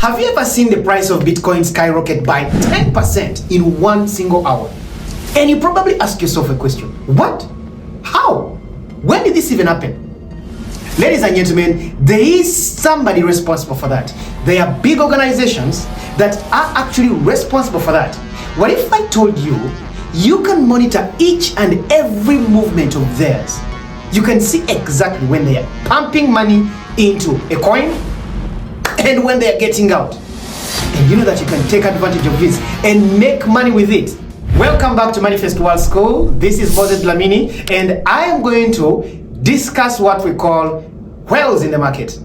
Have you ever seen the price of Bitcoin skyrocket by 10% in one single hour? And you probably ask yourself a question. What? How? When did this even happen? Ladies and gentlemen, there is somebody responsible for that. There are big organizations that are actually responsible for that. What if I told you, you can monitor each and every movement of theirs? You can see exactly when they are pumping money into a coin and when they are getting out. And you know that you can take advantage of this and make money with it. Welcome back to Moneyfest World School. This is Dlamini, and I am going to discuss what we call whales in the market.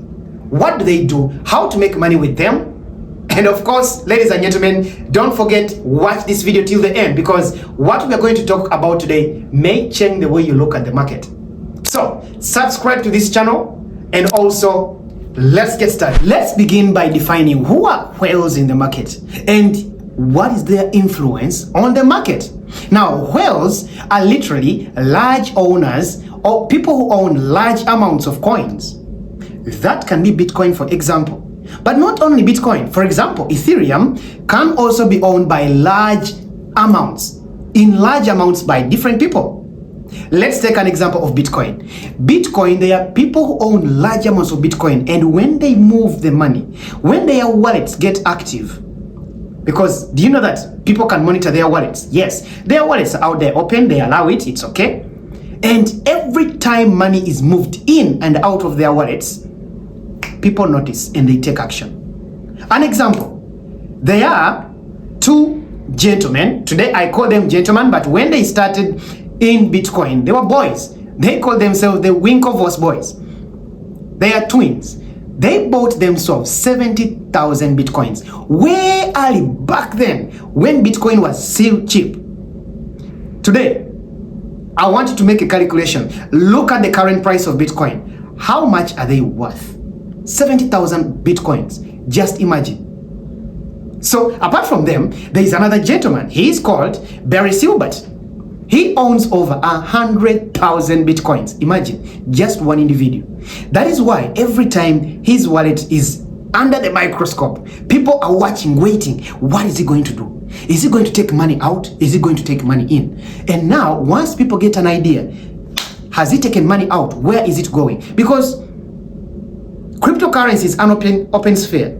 What do they do? How to make money with them? And of course, ladies and gentlemen, don't forget, watch this video till the end, because what we are going to talk about today may change the way you look at the market. So subscribe to this channel, and also let's get started. Let's begin by defining who are whales in the market and what is their influence on the market. Now, whales are literally large owners or people who own large amounts of coins. That can be Bitcoin, for example. But not only Bitcoin. For example, Ethereum can also be owned by large amounts, by different people. Let's take an example of Bitcoin. Bitcoin, there are people who own large amounts of Bitcoin, and when they move the money, when their wallets get active, because do you know that people can monitor their wallets? Yes, their wallets are out there open, they allow it, it's okay. And every time money is moved in and out of their wallets, people notice and they take action. An example, there are two gentlemen. Today I call them gentlemen, but when they started in Bitcoin, they were boys. They call themselves the Winklevoss boys. They are twins. They bought themselves 70,000 Bitcoins way early back then when Bitcoin was still cheap. Today, I want you to make a calculation. Look at the current price of Bitcoin. How much are they worth? 70,000 Bitcoins. Just imagine. So apart from them, there is another gentleman. He is called Barry Silbert. He owns over 100,000 Bitcoins. Imagine, just one individual. That is why every time his wallet is under the microscope, people are watching, waiting. What is he going to do? Is he going to take money out? Is he going to take money in? And now, once people get an idea, has he taken money out? Where is it going? Because cryptocurrency is an open sphere.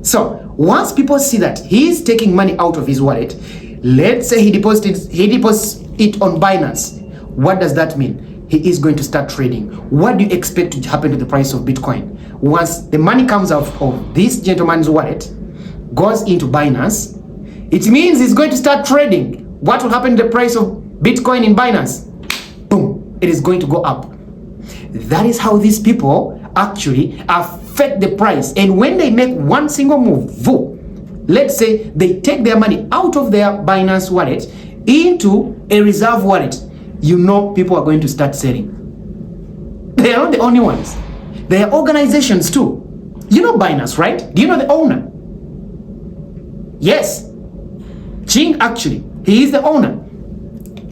So once people see that he is taking money out of his wallet, let's say he deposits it on Binance. What does that mean? He is going to start trading. What do you expect to happen to the price of Bitcoin? Once the money comes out of this gentleman's wallet, goes into Binance, it means he's going to start trading. What will happen to the price of Bitcoin in Binance? Boom, it is going to go up. That is how these people actually affect the price. And when they make one single move, let's say they take their money out of their Binance wallet into a reserve wallet, you know people are going to start selling. They are not the only ones. There are organizations too. You know Binance, right? Do you know the owner? Yes. Ching, actually, he is the owner.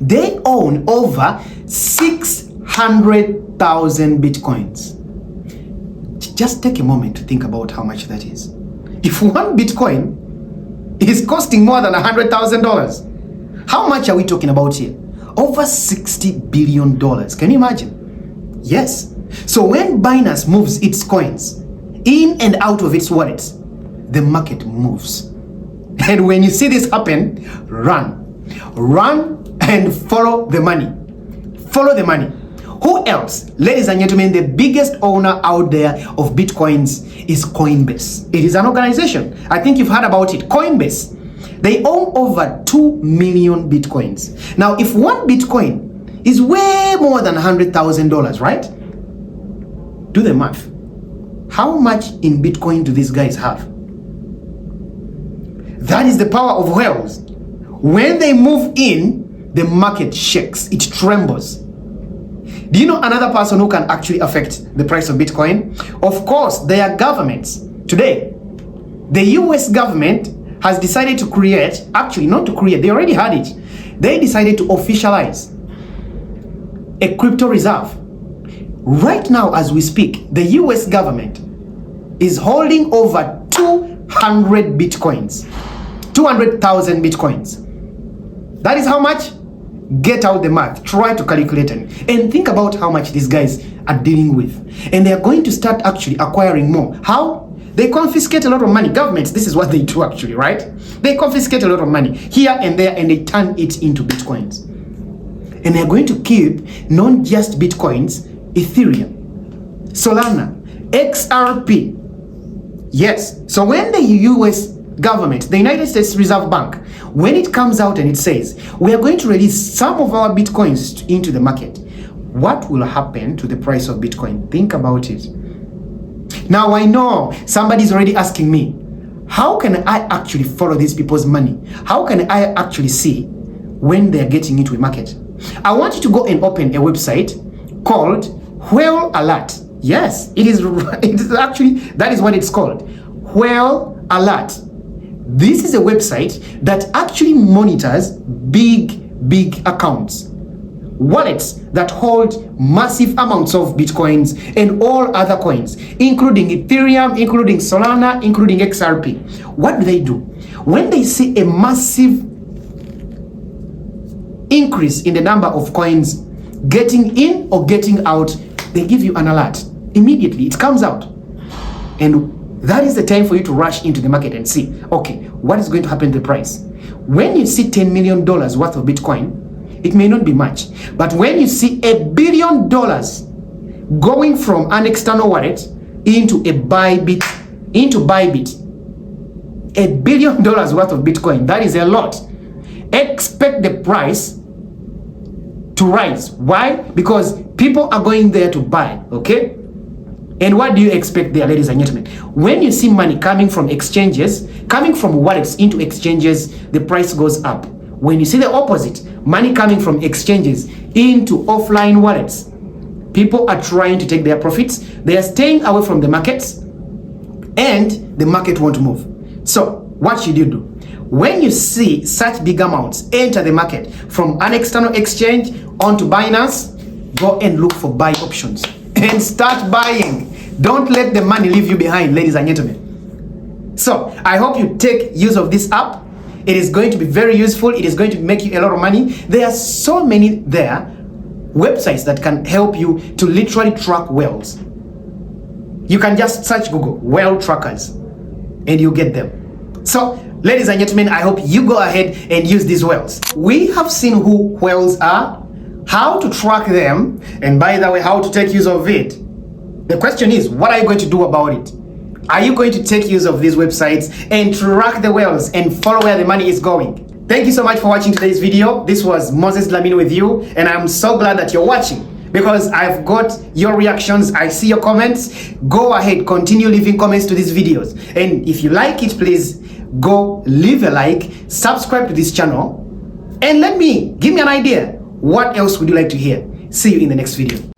They own over 600,000 Bitcoins. Just take a moment to think about how much that is. If one Bitcoin is costing more than $100,000, how much are we talking about here? Over $60 billion. Can you imagine? Yes. So when Binance moves its coins in and out of its wallets, the market moves. And when you see this happen, run and follow the money. Follow the money. Who else? Ladies and gentlemen, the biggest owner out there of Bitcoins is Coinbase. It is an organization. I think you've heard about it. Coinbase. They own over 2 million Bitcoins. Now, if one Bitcoin is way more than $100,000, right? Do the math. How much in Bitcoin do these guys have? That is the power of whales. When they move in, the market shakes. It trembles. Do you know another person who can actually affect the price of Bitcoin? Of course, there are governments. Today, the US government has decided to create, actually not to create, they already had it. They decided to officialize a crypto reserve. Right now, as we speak, the US government is holding over $2 200 bitcoins. 200,000 bitcoins. That is how much? Get out the math. Try to calculate it. And think about how much these guys are dealing with. And they are going to start actually acquiring more. How? They confiscate a lot of money. Governments, this is what they do actually, right? They confiscate a lot of money here and there and they turn it into bitcoins. And they're going to keep not just bitcoins, Ethereum, Solana, XRP. Yes. So when the US government, the United States Reserve Bank, when it comes out and it says, we are going to release some of our bitcoins into the market, what will happen to the price of Bitcoin? Think about it. Now I know somebody's already asking me, how can I actually follow these people's money? How can I actually see when they're getting into a market? I want you to go and open a website called Whale Alert. Yes, it is actually, that is what it's called. Whale Alert. This is a website that actually monitors big accounts, wallets that hold massive amounts of bitcoins and all other coins, including Ethereum, including Solana, including XRP. What do? When they see a massive increase in the number of coins getting in or getting out, they give you an alert. Immediately it comes out. And that is the time for you to rush into the market and see, okay, what is going to happen to the price? When you see $10 million worth of Bitcoin, it may not be much, but when you see $1 billion going from an external wallet into Bybit, $1 billion worth of Bitcoin, that is a lot. Expect the price to rise. Why? Because people are going there to buy, okay? And what do you expect there, ladies and gentlemen? When you see money coming from exchanges, coming from wallets into exchanges, the price goes up. When you see the opposite, money coming from exchanges into offline wallets, people are trying to take their profits. They are staying away from the markets and the market won't move. So what should you do? When you see such big amounts enter the market from an external exchange onto Binance, go and look for buy options and start buying. Don't let the money leave you behind, ladies and gentlemen. So I hope you take use of this app. It is going to be very useful. It is going to make you a lot of money. There are so many websites that can help you to literally track whales. You can just search Google whale trackers and you get them. So ladies and gentlemen, I hope you go ahead and use these whales. We have seen who whales are, how to track them, and by the way, how to take use of it. The question is, what are you going to do about it? Are you going to take use of these websites and track the whales and follow where the money is going? Thank you so much for watching today's video. This was Moses Dlamini with you, and I'm so glad that you're watching because I've got your reactions. I see your comments. Go ahead, continue leaving comments to these videos. And if you like it, please go leave a like, subscribe to this channel, and give me an idea. What else would you like to hear? See you in the next video.